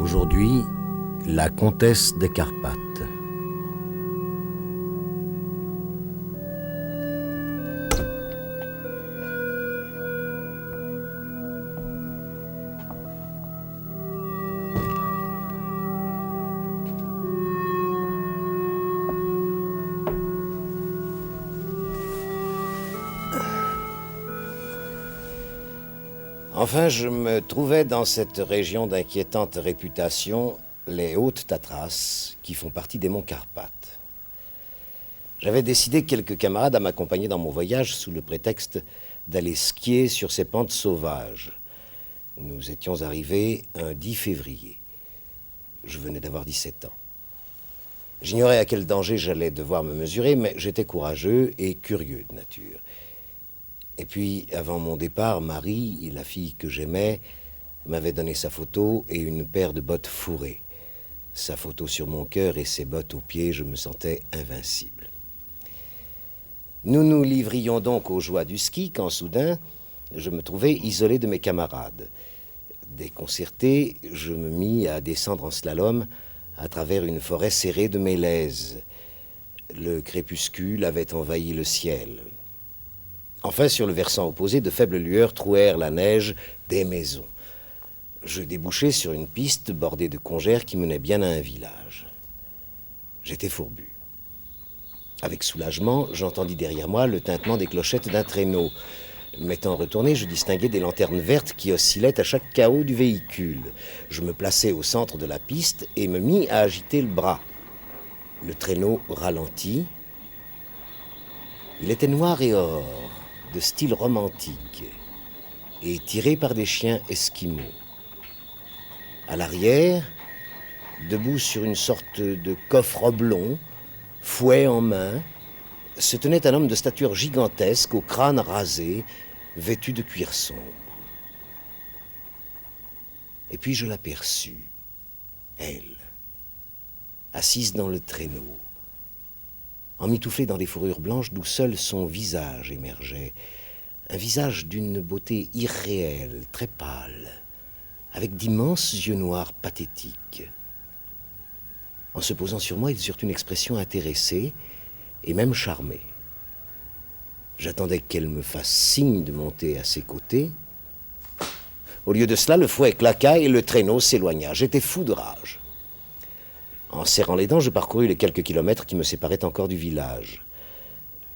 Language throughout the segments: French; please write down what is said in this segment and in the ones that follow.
Aujourd'hui, la comtesse des Carpates. Enfin, je me trouvais dans cette région d'inquiétante réputation, les Hautes Tatras, qui font partie des monts Carpates. J'avais décidé quelques camarades à m'accompagner dans mon voyage sous le prétexte d'aller skier sur ces pentes sauvages. Nous étions arrivés un 10 février. Je venais d'avoir 17 ans. J'ignorais à quel danger j'allais devoir me mesurer, mais j'étais courageux et curieux de nature. Et puis, avant mon départ, Marie, la fille que j'aimais, m'avait donné sa photo et une paire de bottes fourrées. Sa photo sur mon cœur et ses bottes aux pieds, je me sentais invincible. Nous nous livrions donc aux joies du ski quand soudain, je me trouvais isolé de mes camarades. Déconcerté, je me mis à descendre en slalom à travers une forêt serrée de mélèzes. Le crépuscule avait envahi le ciel. Enfin, sur le versant opposé, de faibles lueurs trouèrent la neige des maisons. Je débouchai sur une piste bordée de congères qui menait bien à un village. J'étais fourbu. Avec soulagement, j'entendis derrière moi le tintement des clochettes d'un traîneau. M'étant retourné, je distinguai des lanternes vertes qui oscillaient à chaque cahot du véhicule. Je me plaçai au centre de la piste et me mis à agiter le bras. Le traîneau ralentit. Il était noir et or, de style romantique, et tiré par des chiens esquimaux. À l'arrière, debout sur une sorte de coffre oblong, fouet en main, se tenait un homme de stature gigantesque, au crâne rasé, vêtu de cuir sombre. Et puis je l'aperçus, elle, assise dans le traîneau, emmitouflée dans des fourrures blanches d'où seul son visage émergeait. Un visage d'une beauté irréelle, très pâle, avec d'immenses yeux noirs pathétiques. En se posant sur moi, ils eurent une expression intéressée et même charmée. J'attendais qu'elle me fasse signe de monter à ses côtés. Au lieu de cela, le fouet claqua et le traîneau s'éloigna. J'étais fou de rage. En serrant les dents, je parcourus les quelques kilomètres qui me séparaient encore du village.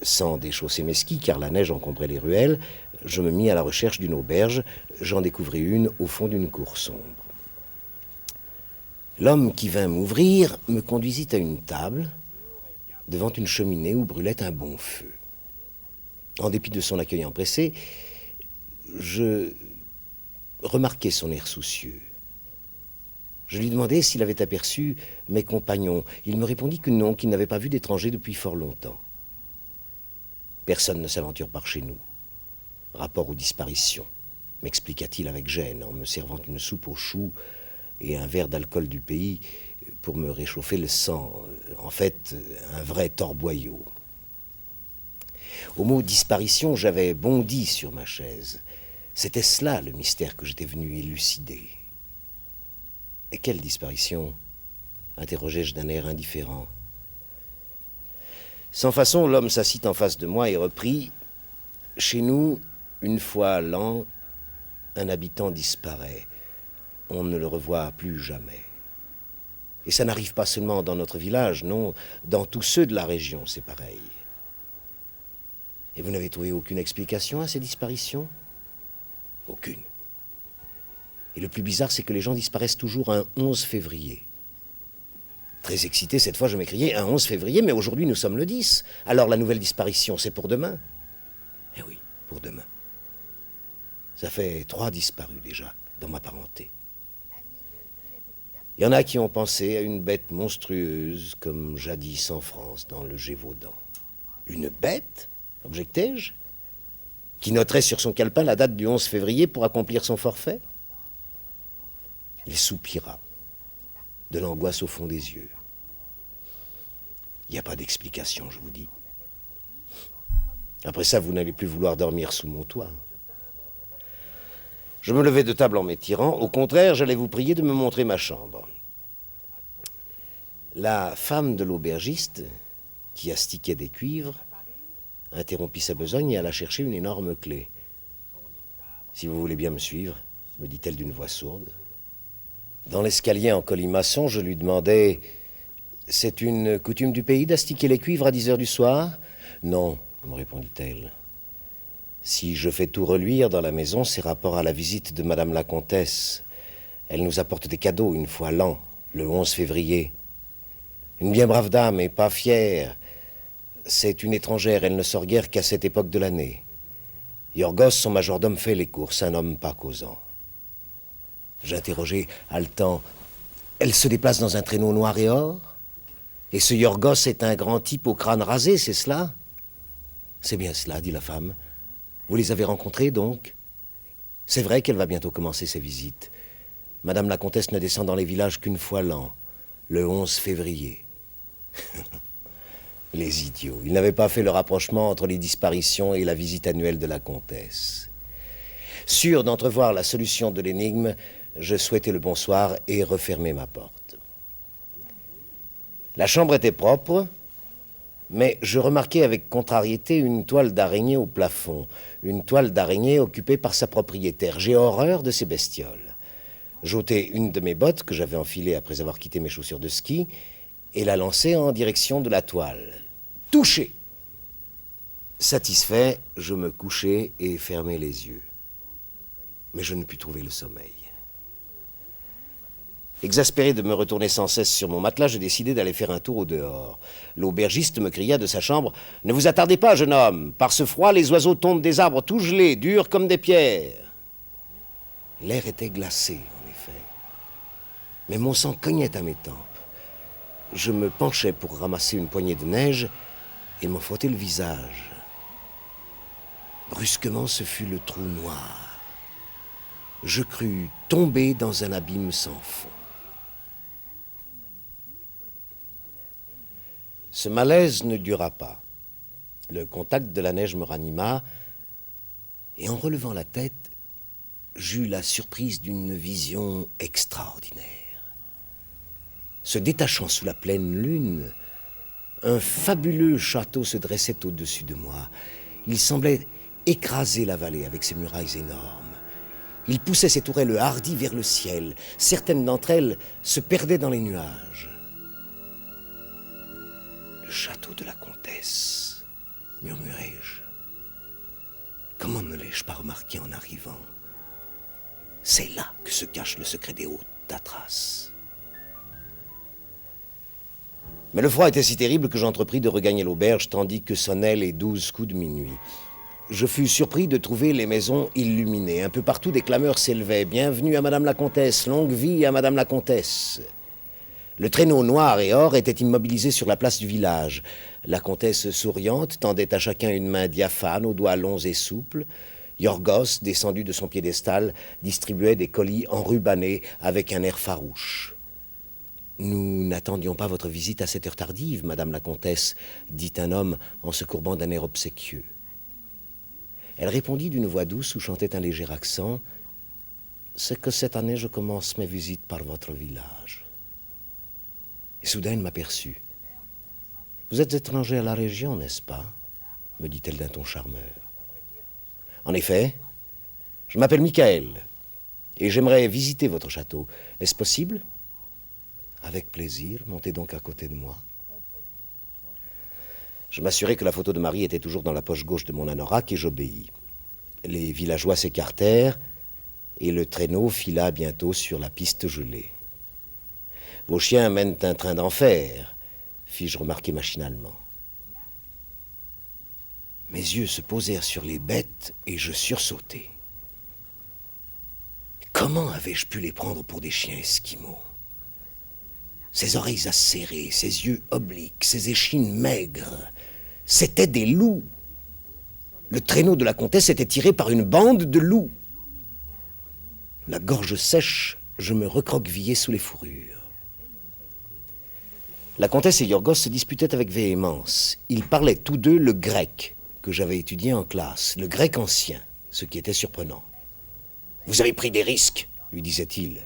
Sans déchausser mes skis, car la neige encombrait les ruelles, je me mis à la recherche d'une auberge. J'en découvris une au fond d'une cour sombre. L'homme qui vint m'ouvrir me conduisit à une table, devant une cheminée où brûlait un bon feu. En dépit de son accueil empressé, je remarquai son air soucieux. Je lui demandai s'il avait aperçu mes compagnons. Il me répondit que non, qu'il n'avait pas vu d'étrangers depuis fort longtemps. Personne ne s'aventure par chez nous. Rapport aux disparitions, m'expliqua-t-il avec gêne, en me servant une soupe aux choux et un verre d'alcool du pays pour me réchauffer le sang. En fait, un vrai torboyau. Au mot disparition, j'avais bondi sur ma chaise. C'était cela le mystère que j'étais venu élucider. Et quelle disparition ? Interrogeai-je d'un air indifférent. Sans façon, l'homme s'assit en face de moi et reprit « Chez nous, une fois l'an, un habitant disparaît. On ne le revoit plus jamais. Et ça n'arrive pas seulement dans notre village, non, dans tous ceux de la région, c'est pareil. Et vous n'avez trouvé aucune explication à ces disparitions ? Aucune. Et le plus bizarre, c'est que les gens disparaissent toujours un 11 février. Très excité, cette fois, je m'écriai, un 11 février, mais aujourd'hui, nous sommes le 10. Alors la nouvelle disparition, c'est pour demain ? Eh oui, pour demain. Ça fait 3 disparus déjà, dans ma parenté. Il y en a qui ont pensé à une bête monstrueuse, comme jadis en France, dans le Gévaudan. Une bête ? Objectai-je ? Qui noterait sur son calepin la date du 11 février pour accomplir son forfait ? Il soupira, de l'angoisse au fond des yeux. Il n'y a pas d'explication, je vous dis. Après ça, vous n'allez plus vouloir dormir sous mon toit. Je me levai de table en m'étirant. Au contraire, j'allais vous prier de me montrer ma chambre. La femme de l'aubergiste, qui astiquait des cuivres, interrompit sa besogne et alla chercher une énorme clé. « Si vous voulez bien me suivre, me dit-elle d'une voix sourde. Dans l'escalier en colimaçon, je lui demandai « C'est une coutume du pays d'astiquer les cuivres à 10 heures du soir ?»« Non, me répondit-elle. Si je fais tout reluire dans la maison, c'est rapport à la visite de Madame la Comtesse. Elle nous apporte des cadeaux une fois l'an, le 11 février. Une bien brave dame et pas fière. C'est une étrangère, elle ne sort guère qu'à cette époque de l'année. Yorgos, son majordome, fait les courses, un homme pas causant. » J'interrogeai, haletant. « Elle se déplace dans un traîneau noir et or? Et ce Yorgos est un grand type au crâne rasé, c'est cela ?»« C'est bien cela, dit la femme. Vous les avez rencontrés, donc? C'est vrai qu'elle va bientôt commencer ses visites. Madame la Comtesse ne descend dans les villages qu'une fois l'an, le 11 février. » Les idiots, ils n'avaient pas fait le rapprochement entre les disparitions et la visite annuelle de la Comtesse. Sûr d'entrevoir la solution de l'énigme, je souhaitai le bonsoir et refermai ma porte. La chambre était propre, mais je remarquai avec contrariété une toile d'araignée au plafond, une toile d'araignée occupée par sa propriétaire. J'ai horreur de ces bestioles. J'ôtai une de mes bottes que j'avais enfilée après avoir quitté mes chaussures de ski et la lançai en direction de la toile. Touché! Satisfait, je me couchai et fermai les yeux. Mais je ne pus trouver le sommeil. Exaspéré de me retourner sans cesse sur mon matelas, je décidai d'aller faire un tour au dehors. L'aubergiste me cria de sa chambre « Ne vous attardez pas, jeune homme. Par ce froid, les oiseaux tombent des arbres tout gelés, durs comme des pierres. » L'air était glacé, en effet. Mais mon sang cognait à mes tempes. Je me penchai pour ramasser une poignée de neige et m'en frottai le visage. Brusquement, ce fut le trou noir. Je crus tomber dans un abîme sans fond. Ce malaise ne dura pas. Le contact de la neige me ranima, et en relevant la tête, j'eus la surprise d'une vision extraordinaire. Se détachant sous la pleine lune, un fabuleux château se dressait au-dessus de moi. Il semblait écraser la vallée avec ses murailles énormes. Il poussait ses tourelles hardies vers le ciel. Certaines d'entre elles se perdaient dans les nuages. « Le château de la comtesse », murmurai-je. Comment ne l'ai-je pas remarqué en arrivant? C'est là que se cache le secret des hautes Tatras. Mais le froid était si terrible que j'entrepris de regagner l'auberge tandis que sonnaient les 12 coups de minuit. Je fus surpris de trouver les maisons illuminées. Un peu partout, des clameurs s'élevaient. « Bienvenue à Madame la Comtesse, longue vie à Madame la Comtesse !» Le traîneau noir et or était immobilisé sur la place du village. La comtesse souriante tendait à chacun une main diaphane aux doigts longs et souples. Yorgos, descendu de son piédestal, distribuait des colis enrubannés avec un air farouche. « Nous n'attendions pas votre visite à cette heure tardive, Madame la Comtesse, » dit un homme en se courbant d'un air obséquieux. Elle répondit d'une voix douce où chantait un léger accent, « C'est que cette année je commence mes visites par votre village. » Et soudain, elle m'aperçut. « Vous êtes étranger à la région, n'est-ce pas ?» me dit-elle d'un ton charmeur. « En effet, je m'appelle Michael et j'aimerais visiter votre château. Est-ce possible ?»« Avec plaisir, montez donc à côté de moi. » Je m'assurai que la photo de Marie était toujours dans la poche gauche de mon anorak et j'obéis. Les villageois s'écartèrent et le traîneau fila bientôt sur la piste gelée. « Vos chiens mènent un train d'enfer », fis-je remarquer machinalement. Mes yeux se posèrent sur les bêtes et je sursautai. Comment avais-je pu les prendre pour des chiens esquimaux? Ses oreilles acérées, ses yeux obliques, ses échines maigres, c'étaient des loups. Le traîneau de la comtesse était tiré par une bande de loups. La gorge sèche, je me recroquevillai sous les fourrures. La comtesse et Yorgos se disputaient avec véhémence. Ils parlaient tous deux le grec que j'avais étudié en classe, le grec ancien, ce qui était surprenant. Vous avez pris des risques, lui disait-il,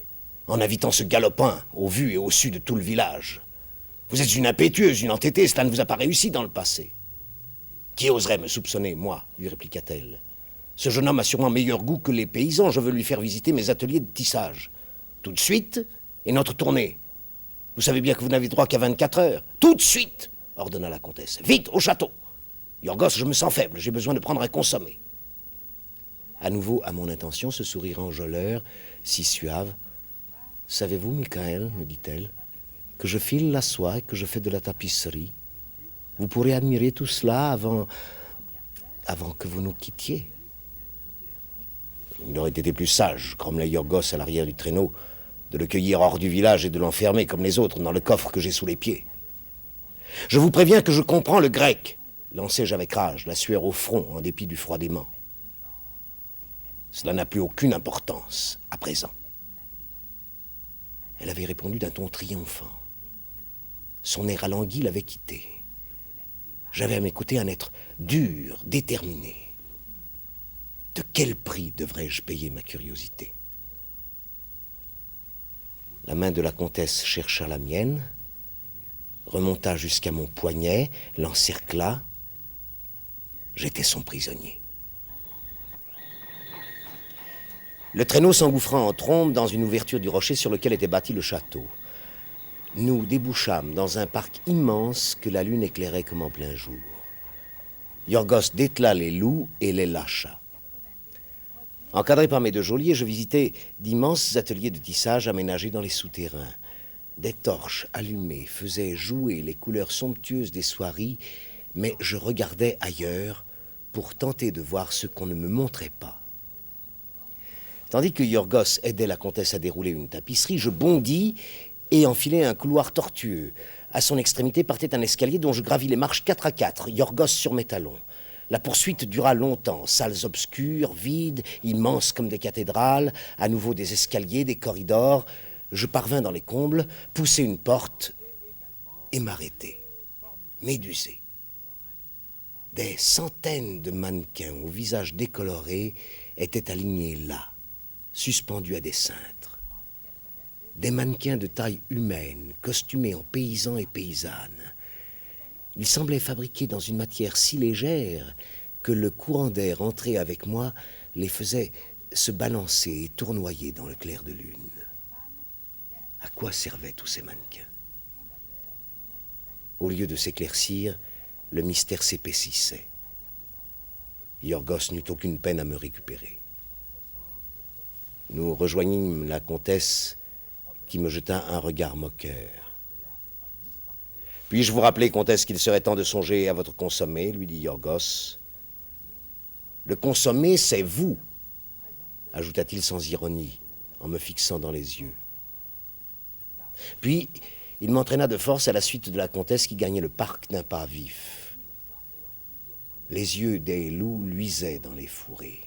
en invitant ce galopin au vu et au su de tout le village. Vous êtes une impétueuse, une entêtée, cela ne vous a pas réussi dans le passé. Qui oserait me soupçonner, moi, lui répliqua-t-elle. Ce jeune homme a sûrement meilleur goût que les paysans, je veux lui faire visiter mes ateliers de tissage. Tout de suite, et notre tournée. Vous savez bien que vous n'avez droit qu'à 24 heures. Tout de suite, ordonna la comtesse. Vite, au château. Yorgos, je me sens faible, j'ai besoin de prendre un consommé. À nouveau, à mon intention, ce sourire enjôleur, si suave. Savez-vous, Michael, me dit-elle, que je file la soie et que je fais de la tapisserie. Vous pourrez admirer tout cela avant que vous nous quittiez. Il aurait été plus sage, grommelait Yorgos à l'arrière du traîneau, de le cueillir hors du village et de l'enfermer comme les autres dans le coffre que j'ai sous les pieds. Je vous préviens que je comprends le grec, lançai-je avec rage, la sueur au front en dépit du froid dément. Cela n'a plus aucune importance à présent. Elle avait répondu d'un ton triomphant. Son air alangui l'avait quitté. J'avais à mes côtés un être dur, déterminé. De quel prix devrais-je payer ma curiosité? La main de la comtesse chercha la mienne, remonta jusqu'à mon poignet, l'encercla. J'étais son prisonnier. Le traîneau s'engouffra en trombe dans une ouverture du rocher sur lequel était bâti le château. Nous débouchâmes dans un parc immense que la lune éclairait comme en plein jour. Yorgos détela les loups et les lâcha. Encadré par mes deux geôliers, je visitais d'immenses ateliers de tissage aménagés dans les souterrains. Des torches allumées faisaient jouer les couleurs somptueuses des soieries, mais je regardais ailleurs pour tenter de voir ce qu'on ne me montrait pas. Tandis que Yorgos aidait la comtesse à dérouler une tapisserie, je bondis et enfilai un couloir tortueux. À son extrémité partait un escalier dont je gravis les marches 4 à 4, Yorgos sur mes talons. La poursuite dura longtemps, salles obscures, vides, immenses comme des cathédrales, à nouveau des escaliers, des corridors. Je parvins dans les combles, poussai une porte et m'arrêtai, médusé. Des centaines de mannequins au visage décoloré étaient alignés là, suspendus à des cintres. Des mannequins de taille humaine, costumés en paysans et paysannes. Ils semblaient fabriqués dans une matière si légère que le courant d'air entré avec moi les faisait se balancer et tournoyer dans le clair de lune. À quoi servaient tous ces mannequins? Au lieu de s'éclaircir, le mystère s'épaississait. Yorgos n'eut aucune peine à me récupérer. Nous rejoignîmes la comtesse qui me jeta un regard moqueur. « Puis-je vous rappeler, comtesse, qu'il serait temps de songer à votre consommé ?» lui dit Yorgos. « Le consommé, c'est vous !» ajouta-t-il sans ironie, en me fixant dans les yeux. Puis, il m'entraîna de force à la suite de la comtesse qui gagnait le parc d'un pas vif. Les yeux des loups luisaient dans les fourrés.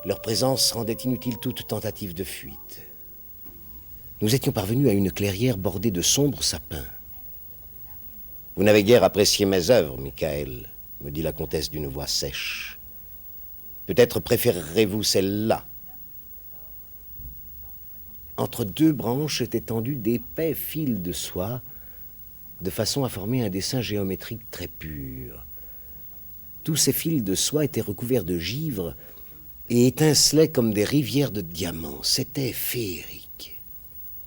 Leur présence rendait inutile toute tentative de fuite. Nous étions parvenus à une clairière bordée de sombres sapins. « Vous n'avez guère apprécié mes œuvres, Michael, » me dit la comtesse d'une voix sèche. « Peut-être préférerez-vous celle-là. » Entre deux branches étaient tendus d'épais fils de soie, de façon à former un dessin géométrique très pur. Tous ces fils de soie étaient recouverts de givre et étincelaient comme des rivières de diamants. C'était féerique.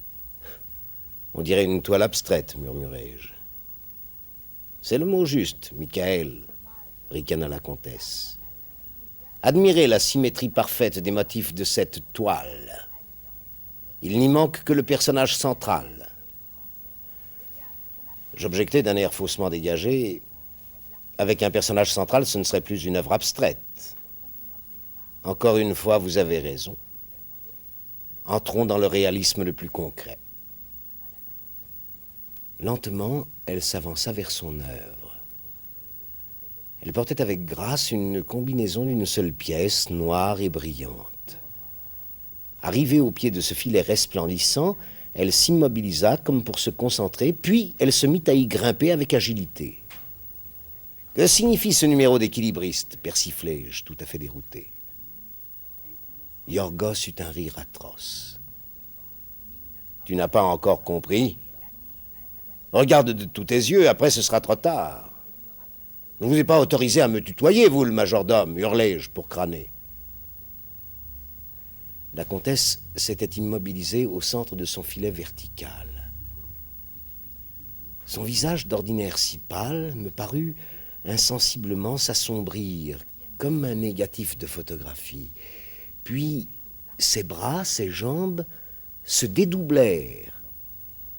« On dirait une toile abstraite, murmurai-je. »« C'est le mot juste, Michael, » ricana la comtesse. « Admirez la symétrie parfaite des motifs de cette toile. Il n'y manque que le personnage central. » J'objectai d'un air faussement dégagé. Avec un personnage central, ce ne serait plus une œuvre abstraite. Encore une fois, vous avez raison. Entrons dans le réalisme le plus concret. Lentement, elle s'avança vers son œuvre. Elle portait avec grâce une combinaison d'une seule pièce, noire et brillante. Arrivée au pied de ce filet resplendissant, elle s'immobilisa comme pour se concentrer, puis elle se mit à y grimper avec agilité. « Que signifie ce numéro d'équilibriste ?» persiflai-je, tout à fait dérouté. Yorgos eut un rire atroce. Tu n'as pas encore compris? Regarde de tous tes yeux, après ce sera trop tard. Je ne vous ai pas autorisé à me tutoyer, vous, le majordome, hurlai-je pour crâner. La comtesse s'était immobilisée au centre de son filet vertical. Son visage, d'ordinaire si pâle, me parut insensiblement s'assombrir, comme un négatif de photographie. Puis, ses bras, ses jambes se dédoublèrent,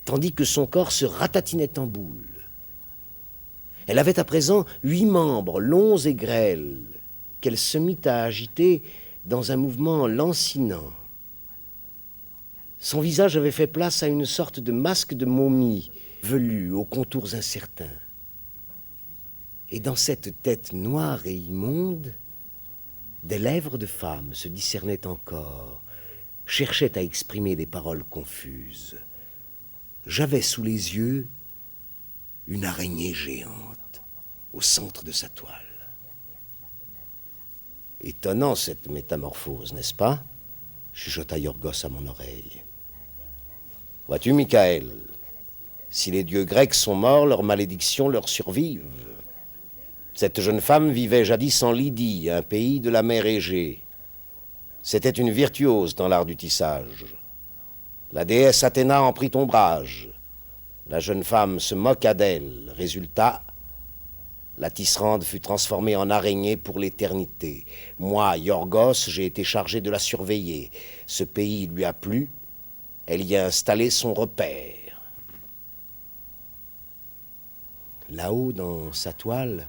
tandis que son corps se ratatinait en boule. Elle avait à présent 8 membres, longs et grêles, qu'elle se mit à agiter dans un mouvement lancinant. Son visage avait fait place à une sorte de masque de momie, velue, aux contours incertains. Et dans cette tête noire et immonde, des lèvres de femme se discernaient encore, cherchaient à exprimer des paroles confuses. J'avais sous les yeux une araignée géante au centre de sa toile. Étonnant cette métamorphose, n'est-ce pas? Chuchota Yorgos à mon oreille. Vois-tu, Michael, si les dieux grecs sont morts, leurs malédictions leur survivent. Cette jeune femme vivait jadis en Lydie, un pays de la mer Égée. C'était une virtuose dans l'art du tissage. La déesse Athéna en prit ombrage. La jeune femme se moqua d'elle. Résultat, la tisserande fut transformée en araignée pour l'éternité. Moi, Yorgos, j'ai été chargé de la surveiller. Ce pays lui a plu. Elle y a installé son repère. Là-haut, dans sa toile,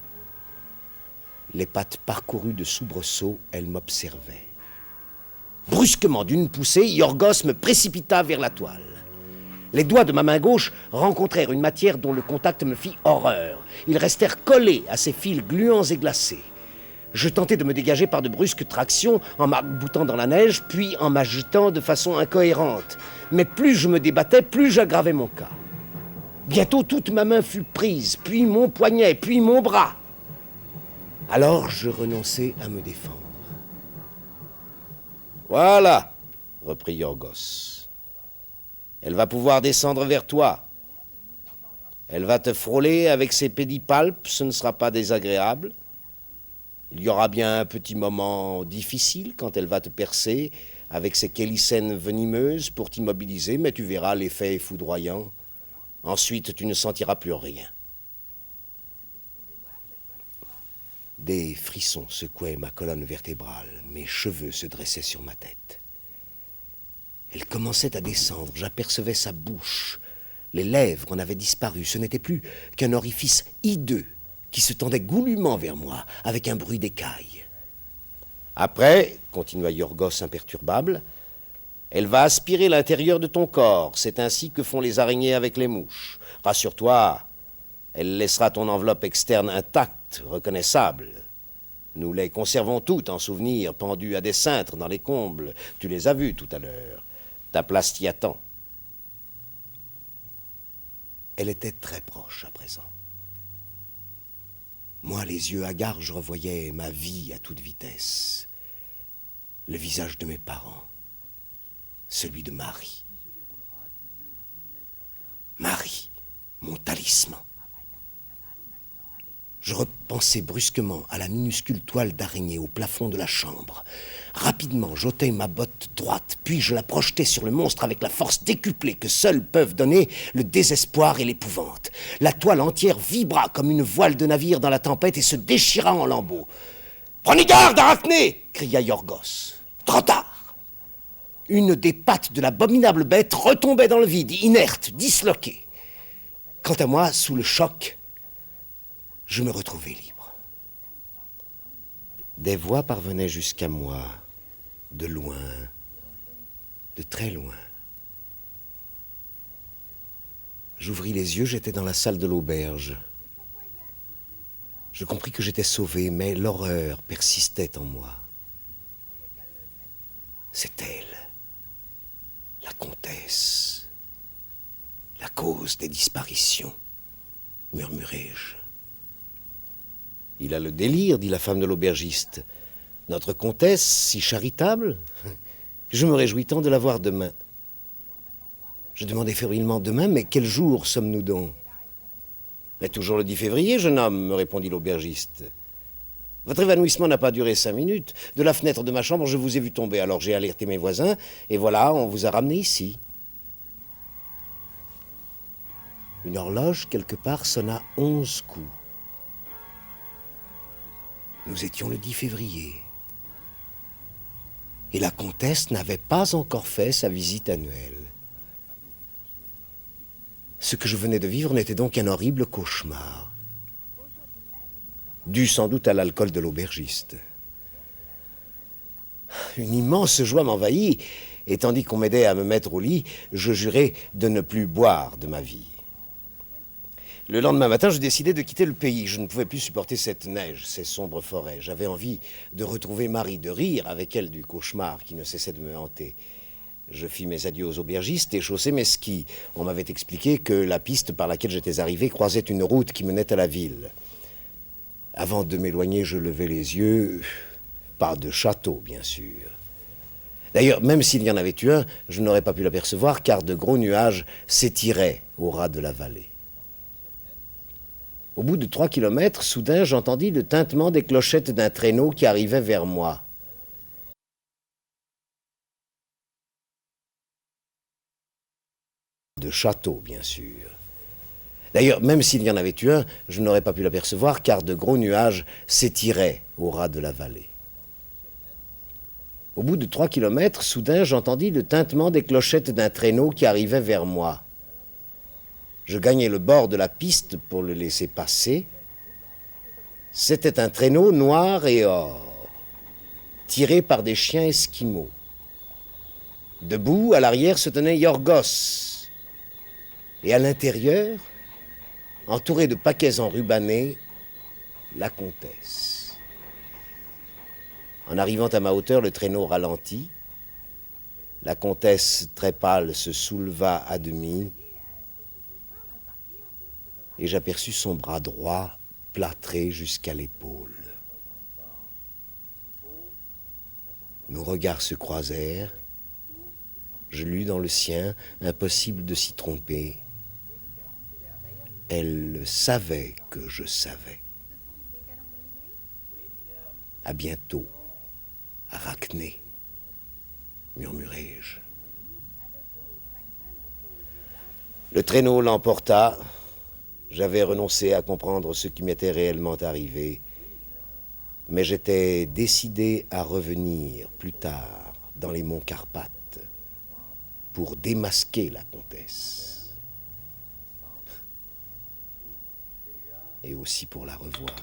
les pattes parcourues de soubresauts, elle m'observait. Brusquement, d'une poussée, Yorgos me précipita vers la toile. Les doigts de ma main gauche rencontrèrent une matière dont le contact me fit horreur. Ils restèrent collés à ces fils gluants et glacés. Je tentai de me dégager par de brusques tractions en m'arc-boutant dans la neige, puis en m'agitant de façon incohérente. Mais plus je me débattais, plus j'aggravais mon cas. Bientôt, toute ma main fut prise, puis mon poignet, puis mon bras. Alors, je renonçai à me défendre. Voilà, reprit Yorgos. Elle va pouvoir descendre vers toi. Elle va te frôler avec ses pédipalpes, ce ne sera pas désagréable. Il y aura bien un petit moment difficile quand elle va te percer avec ses chélicènes venimeuses pour t'immobiliser, mais tu verras, l'effet est foudroyant. Ensuite, tu ne sentiras plus rien. Des frissons secouaient ma colonne vertébrale, mes cheveux se dressaient sur ma tête. Elle commençait à descendre, j'apercevais sa bouche. Les lèvres en avaient disparu, ce n'était plus qu'un orifice hideux qui se tendait goulûment vers moi, avec un bruit d'écailles. Après, continua Yorgos imperturbable, elle va aspirer l'intérieur de ton corps. C'est ainsi que font les araignées avec les mouches. Rassure-toi, elle laissera ton enveloppe externe intacte, reconnaissable. Nous les conservons toutes en souvenir, pendues à des cintres dans les combles. Tu les as vues tout à l'heure. Ta place t'y attend. Elle était très proche à présent. Moi, les yeux hagards, je revoyais ma vie à toute vitesse. Le visage de mes parents. Celui de Marie. Marie, mon talisman. Je repensai brusquement à la minuscule toile d'araignée au plafond de la chambre. Rapidement, j'ôtai ma botte droite, puis je la projetai sur le monstre avec la force décuplée que seuls peuvent donner le désespoir et l'épouvante. La toile entière vibra comme une voile de navire dans la tempête et se déchira en lambeaux. « Prenez garde, Arachné !» cria Yorgos. Trop tard. Une des pattes de l'abominable bête retombait dans le vide, inerte, disloquée. Quant à moi, sous le choc, je me retrouvais libre. Des voix parvenaient jusqu'à moi, de loin, de très loin. J'ouvris les yeux, j'étais dans la salle de l'auberge. Je compris que j'étais sauvé, mais l'horreur persistait en moi. C'est elle, la comtesse, la cause des disparitions, murmurai-je. Il a le délire, dit la femme de l'aubergiste. Notre comtesse, si charitable, Je me réjouis tant de la voir demain. Je demandais fébrilement demain, mais quel jour sommes-nous donc? Mais toujours le 10 février, jeune homme, me répondit l'aubergiste. Votre évanouissement n'a pas duré 5 minutes. De la fenêtre de ma chambre, je vous ai vu tomber. Alors j'ai alerté mes voisins, et voilà, on vous a ramené ici. Une horloge, quelque part, sonna 11 coups. Nous étions le 10 février. Et la comtesse n'avait pas encore fait sa visite annuelle. Ce que je venais de vivre n'était donc qu'un horrible cauchemar, dû sans doute à l'alcool de l'aubergiste. Une immense joie m'envahit, et tandis qu'on m'aidait à me mettre au lit, je jurai de ne plus boire de ma vie. Le lendemain matin, je décidai de quitter le pays. Je ne pouvais plus supporter cette neige, ces sombres forêts. J'avais envie de retrouver Marie, de rire avec elle du cauchemar qui ne cessait de me hanter. Je fis mes adieux aux aubergistes et chaussai mes skis. On m'avait expliqué que la piste par laquelle j'étais arrivé croisait une route qui menait à la ville. Avant de m'éloigner, je levai les yeux. Pas de château, bien sûr. D'ailleurs, même s'il y en avait eu un, je n'aurais pas pu l'apercevoir, car de gros nuages s'étiraient au ras de la vallée. Au bout de 3 kilomètres, soudain, j'entendis le tintement des clochettes d'un traîneau qui arrivait vers moi. De château, bien sûr. D'ailleurs, même s'il y en avait eu un, je n'aurais pas pu l'apercevoir, car de gros nuages s'étiraient au ras de la vallée. Au bout de 3 kilomètres, soudain, j'entendis le tintement des clochettes d'un traîneau qui arrivait vers moi. Je gagnai le bord de la piste pour le laisser passer. C'était un traîneau noir et or, tiré par des chiens esquimaux. Debout, à l'arrière, se tenait Yorgos. Et à l'intérieur, entourée de paquets enrubannés, la comtesse. En arrivant à ma hauteur, le traîneau ralentit. La comtesse, très pâle, se souleva à demi, et j'aperçus son bras droit plâtré jusqu'à l'épaule. Nos regards se croisèrent. Je lus dans le sien, impossible de s'y tromper. Elle savait que je savais. À bientôt, Arachné, murmurai-je. Le traîneau l'emporta. J'avais renoncé à comprendre ce qui m'était réellement arrivé, mais j'étais décidé à revenir plus tard dans les monts Carpates pour démasquer la comtesse et aussi pour la revoir.